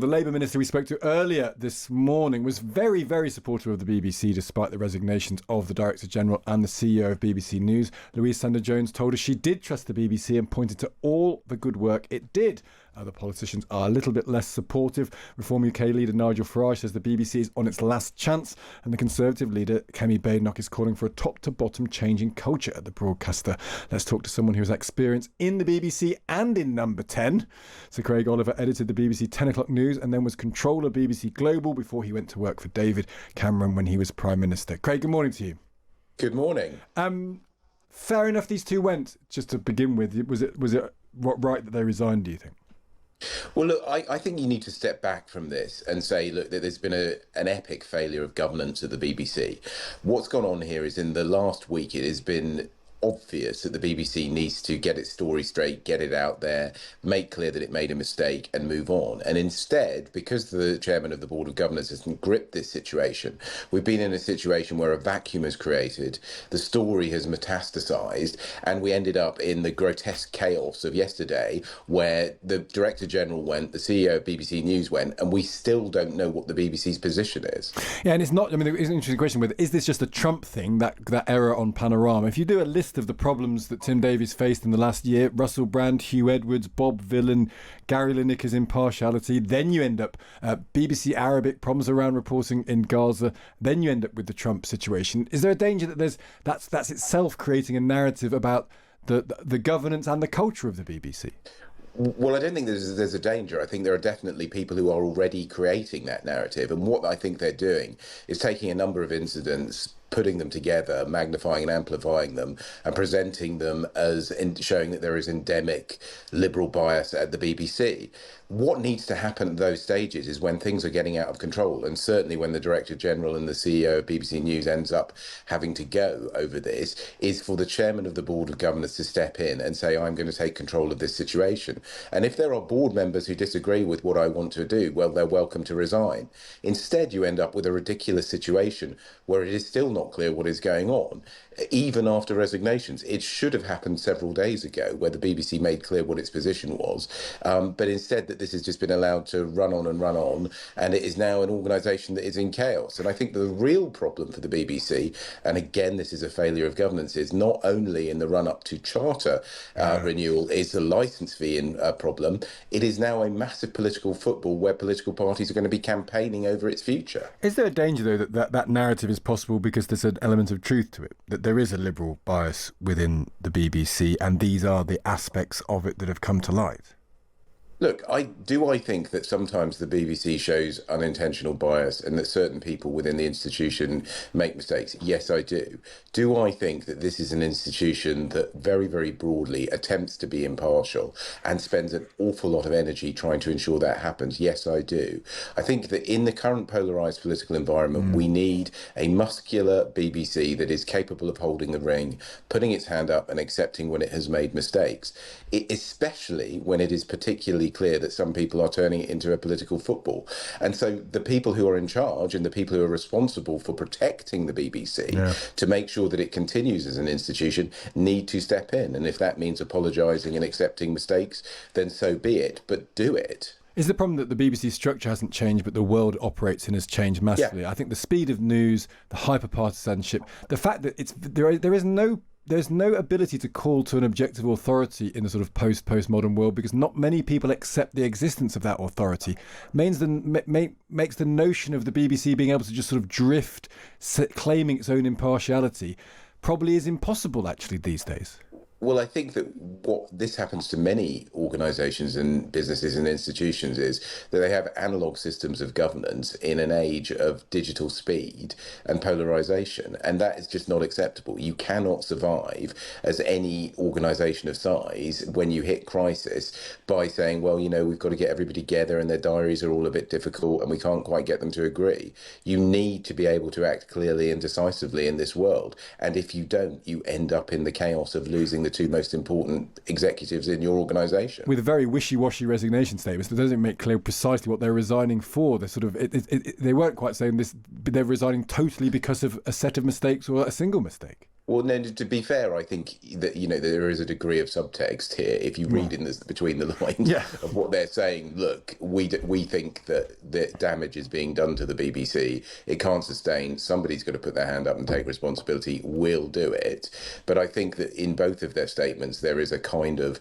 The Labour Minister we spoke to earlier this morning was very, very supportive of the BBC despite the resignations of the Director General and the CEO of BBC News. Louise Sanders-Jones told us she did trust the BBC and pointed to all the good work it did. Other politicians are a little bit less supportive. Reform UK leader Nigel Farage says the BBC is on its last chance, and the Conservative leader Kemi Badenoch is calling for a top-to-bottom change in culture at the broadcaster. Let's talk to someone who has experience in the BBC and in Number 10. Sir Craig Oliver edited the BBC 10 o'clock news and then was controller BBC Global before he went to work for David Cameron when he was Prime Minister. Craig, good morning to you. Good morning. Fair enough these two went, just to begin with. Was it right that they resigned, do you think? Well, look, I think you need to step back from this and say, look, that there's been an epic failure of governance at the BBC. What's gone on here is in the last week, it has been obvious that the BBC needs to get its story straight, get it out there, make clear that it made a mistake and move on. And instead, because the chairman of the Board of Governors hasn't gripped this situation, we've been in a situation where a vacuum is created, the story has metastasized, and we ended up in the grotesque chaos of yesterday where the Director General went, the CEO of BBC News went, and we still don't know what the BBC's position is. Yeah, and it's not, I mean, it's an interesting question with, is this just a Trump thing, that error on Panorama? If you do a list of the problems that Tim Davies faced in the last year, Russell Brand, Hugh Edwards, Bob Villan, Gary Lineker's Impartiality, then you end up BBC Arabic, problems around reporting in Gaza, then you end up with the Trump situation. Is there a danger that that's itself creating a narrative about the governance and the culture of the BBC? Well, I don't think there's a danger. I think there are definitely people who are already creating that narrative. And what I think they're doing is taking a number of incidents, putting them together, magnifying and amplifying them, and presenting them as showing that there is endemic liberal bias at the BBC. What needs to happen at those stages is when things are getting out of control, and certainly when the Director General and the CEO of BBC News ends up having to go over this, is for the chairman of the Board of Governors to step in and say, I'm going to take control of this situation. And if there are board members who disagree with what I want to do, well, they're welcome to resign. Instead, you end up with a ridiculous situation where it is still not clear what is going on, even after resignations. It should have happened several days ago where the BBC made clear what its position was, but instead that this has just been allowed to run on, and it is now an organisation that is in chaos. And I think the real problem for the BBC, and again this is a failure of governance, is not only in the run-up to charter renewal is the licence fee problem, it is now a massive political football where political parties are going to be campaigning over its future. Is there a danger, though, that narrative is possible because there's an element of truth to it, that there is a liberal bias within the BBC and these are the aspects of it that have come to light? Look, I think that sometimes the BBC shows unintentional bias and that certain people within the institution make mistakes? Yes, I do. Do I think that this is an institution that very, very broadly attempts to be impartial and spends an awful lot of energy trying to ensure that happens? Yes, I do. I think that in the current polarised political environment, we need a muscular BBC that is capable of holding the ring, putting its hand up and accepting when it has made mistakes, especially when it is particularly clear that some people are turning it into a political football. And so the people who are in charge and the people who are responsible for protecting the BBC to make sure that it continues as an institution need to step in. And if that means apologising and accepting mistakes, then so be it, but do it. Is the problem that the BBC structure hasn't changed, but the world it operates in has changed massively? Yeah. I think the speed of news, the hyper-partisanship, the fact that there's no ability to call to an objective authority in the sort of postmodern world because not many people accept the existence of that authority makes the notion of the BBC being able to just sort of drift, claiming its own impartiality, probably is impossible actually these days. Well, I think that what this happens to many organisations and businesses and institutions is that they have analogue systems of governance in an age of digital speed and polarisation, and that is just not acceptable. You cannot survive as any organisation of size when you hit crisis by saying, well, you know, we've got to get everybody together and their diaries are all a bit difficult and we can't quite get them to agree. You need to be able to act clearly and decisively in this world, and if you don't, you end up in the chaos of losing the two most important executives in your organisation. With a very wishy-washy resignation statement that doesn't make clear precisely what they're resigning for. They're sort of they weren't quite saying this, but they're resigning totally because of a set of mistakes or a single mistake. Well, no, to be fair, I think that, there is a degree of subtext here. If you read in this between the lines of what they're saying, look, we think that damage is being done to the BBC. It can't sustain. Somebody's got to put their hand up and take responsibility. We'll do it. But I think that in both of their statements, there is a kind of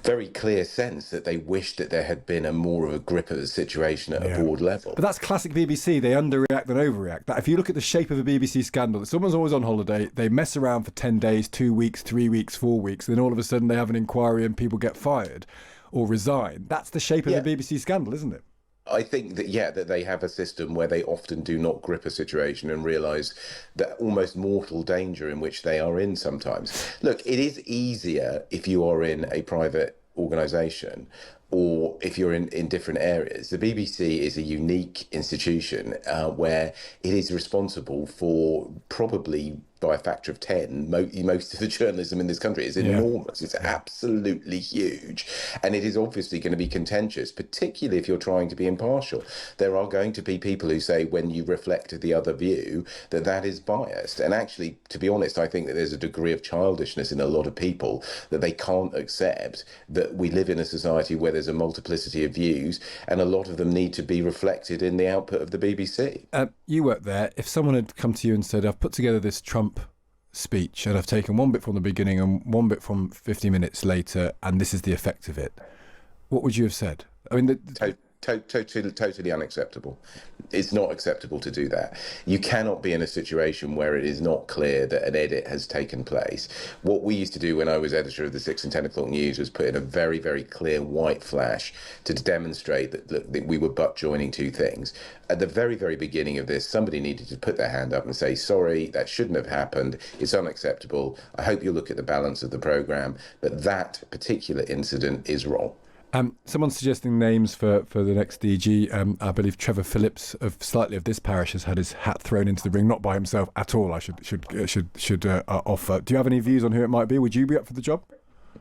very clear sense that they wish that there had been a more of a grip of the situation at a board level. But that's classic BBC. They underreact and overreact. That if you look at the shape of a BBC scandal, someone's always on holiday, they mess around for 10 days, 2 weeks, 3 weeks, 4 weeks, then all of a sudden they have an inquiry and people get fired or resign. That's the shape of the BBC scandal, isn't it? I think that they have a system where they often do not grip a situation and realise that almost mortal danger in which they are in sometimes. Look, it is easier if you are in a private organisation or if you're in different areas. The BBC is a unique institution where it is responsible for probably by a factor of 10 most of the journalism in this country. Is enormous. It's absolutely huge, and it is obviously going to be contentious, particularly if you're trying to be impartial. There are going to be people who say when you reflect the other view that is biased, and actually, to be honest, I think that there's a degree of childishness in a lot of people that they can't accept that we live in a society where there's a multiplicity of views, and a lot of them need to be reflected in the output of the BBC. You work there. If someone had come to you and said, I've put together this Trump speech and I've taken one bit from the beginning and one bit from 50 minutes later, and this is the effect of it, what would you have said? I mean, totally unacceptable. It's not acceptable to do that. You cannot be in a situation where it is not clear that an edit has taken place. What we used to do when I was editor of the 6 and 10 o'clock news was put in a very, very clear white flash to demonstrate that we were but joining two things. At the very, very beginning of this, somebody needed to put their hand up and say, sorry, that shouldn't have happened. It's unacceptable. I hope you'll look at the balance of the programme, but that particular incident is wrong. Someone's suggesting names for the next DG. I believe Trevor Phillips of this parish has had his hat thrown into the ring, not by himself at all. I should offer. Do you have any views on who it might be? Would you be up for the job?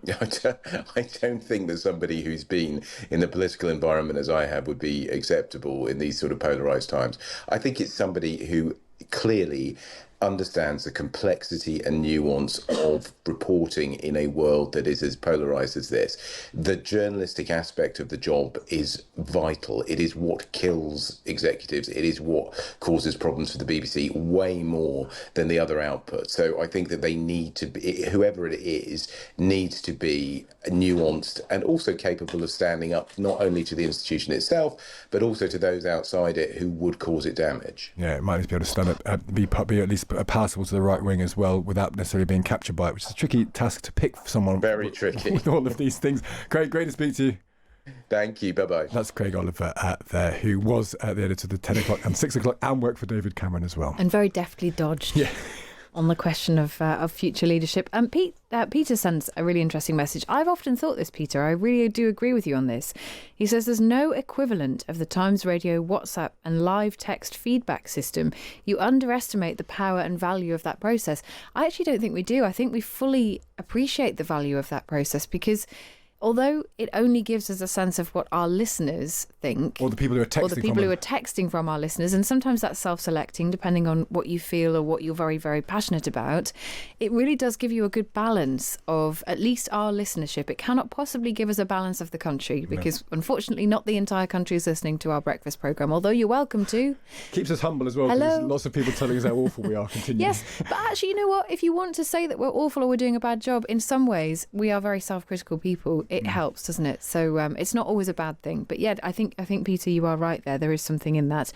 I don't think that somebody who's been in the political environment as I have would be acceptable in these sort of polarised times. I think it's somebody who clearly understands the complexity and nuance of reporting in a world that is as polarised as this. The journalistic aspect of the job is vital. It is what kills executives. It is what causes problems for the BBC way more than the other output. So I think that they need to be, whoever it is, needs to be nuanced and also capable of standing up not only to the institution itself, but also to those outside it who would cause it damage. Yeah, it might be able to stand up, be at least passable to the right wing as well without necessarily being captured by it, which is a tricky task to pick for someone. Very tricky. With all of these things. Great to speak to you. Thank you. Bye-bye. That's Craig Oliver there, who was the editor of the 10 o'clock and 6 o'clock and worked for David Cameron as well. And very deftly dodged. Yeah. On the question of future leadership. Peter sends a really interesting message. I've often thought this, Peter. I really do agree with you on this. He says there's no equivalent of the Times Radio, WhatsApp and live text feedback system. You underestimate the power and value of that process. I actually don't think we do. I think we fully appreciate the value of that process because although it only gives us a sense of what our listeners think, or the people who are texting from our listeners, and sometimes that's self-selecting depending on what you feel or what you're very, very passionate about, it really does give you a good balance of at least our listenership. It cannot possibly give us a balance of the country because unfortunately not the entire country is listening to our breakfast programme, although you're welcome to. Keeps us humble as well. Hello. There's lots of people telling us how awful we are continually. Yes, but actually, you know what? If you want to say that we're awful or we're doing a bad job, in some ways we are very self-critical people. It helps, doesn't it? So it's not always a bad thing. But yeah, I think Peter, you are right there. There is something in that.